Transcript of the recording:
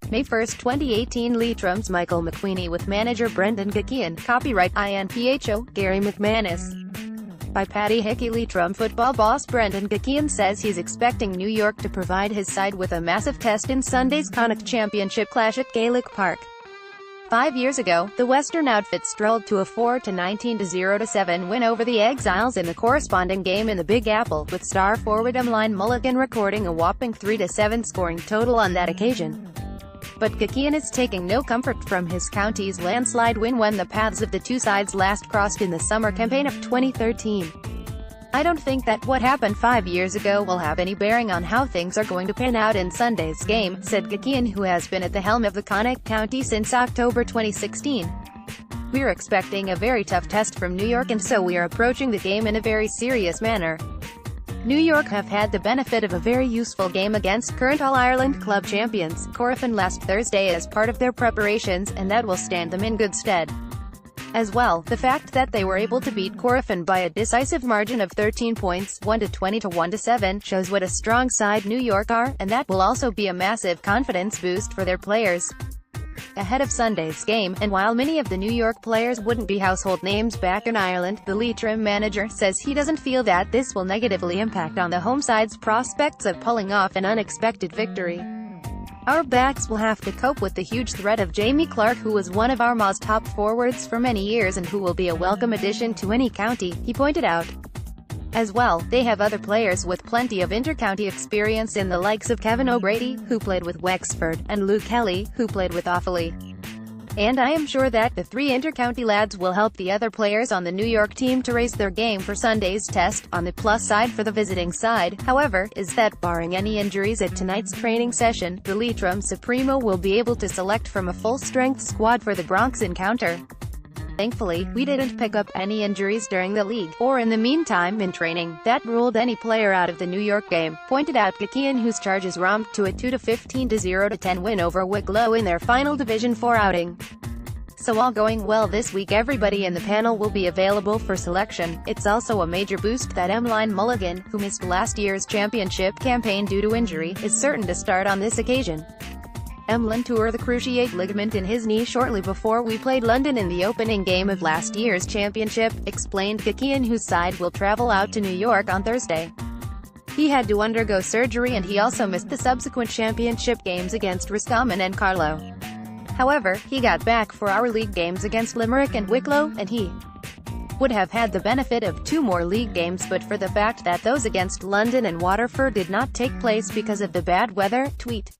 May 1, 2018 Leitrim's Michael McWeeney with manager Brendan Guckian, copyright INPHO, Garry McManus. By Paddy Hickey Leitrim football boss Brendan Guckian says he's expecting New York to provide his side with a massive test in Sunday's Connacht championship clash at Gaelic Park. 5 years ago, the Western outfit strolled to a 4-19-0-7 win over the Exiles in the corresponding game in the Big Apple, with star forward Emlyn Mulligan recording a whopping 3-7 scoring total on that occasion. But Guckian is taking no comfort from his county's landslide win when the paths of the two sides last crossed in the summer campaign of 2013. "I don't think that what happened 5 years ago will have any bearing on how things are going to pan out in Sunday's game," said Guckian, who has been at the helm of the Connacht County since October 2016. "We're expecting a very tough test from New York, and so we are approaching the game in a very serious manner. New York have had the benefit of a very useful game against current All-Ireland club champions, Corofin, last Thursday as part of their preparations, and that will stand them in good stead. As well, the fact that they were able to beat Corofin by a decisive margin of 13 points, 1-20 to 1-7, shows what a strong side New York are, and that will also be a massive confidence boost for their players ahead of Sunday's game." And while many of the New York players wouldn't be household names back in Ireland, the Leitrim manager says he doesn't feel that this will negatively impact on the home side's prospects of pulling off an unexpected victory. "Our backs will have to cope with the huge threat of Jamie Clark, who was one of Armagh's top forwards for many years and who will be a welcome addition to any county," he pointed out. As well, they have other players with plenty of inter-county experience in the likes of Kevin O'Grady, who played with Wexford, and Luke Kelly, who played with Offaly. "And I am sure that the three inter-county lads will help the other players on the New York team to raise their game for Sunday's test." On the plus side for the visiting side, however, is that barring any injuries at tonight's training session, the Leitrim Supremo will be able to select from a full-strength squad for the Bronx encounter. "Thankfully, we didn't pick up any injuries during the league, or in the meantime in training, that ruled any player out of the New York game," pointed out Guckian, whose charges romped to a 2-15-0-10 win over Wicklow in their final Division 4 outing. "So all going well this week, everybody in the panel will be available for selection. It's also a major boost that Emlyn Mulligan, who missed last year's championship campaign due to injury, is certain to start on this occasion. Emlyn tore the cruciate ligament in his knee shortly before we played London in the opening game of last year's championship," explained Guckian, whose side will travel out to New York on Thursday. "He had to undergo surgery, and he also missed the subsequent championship games against Roscommon and Carlow. However, he got back for our league games against Limerick and Wicklow, and he would have had the benefit of 2 more league games but for the fact that those against London and Waterford did not take place because of the bad weather," tweet.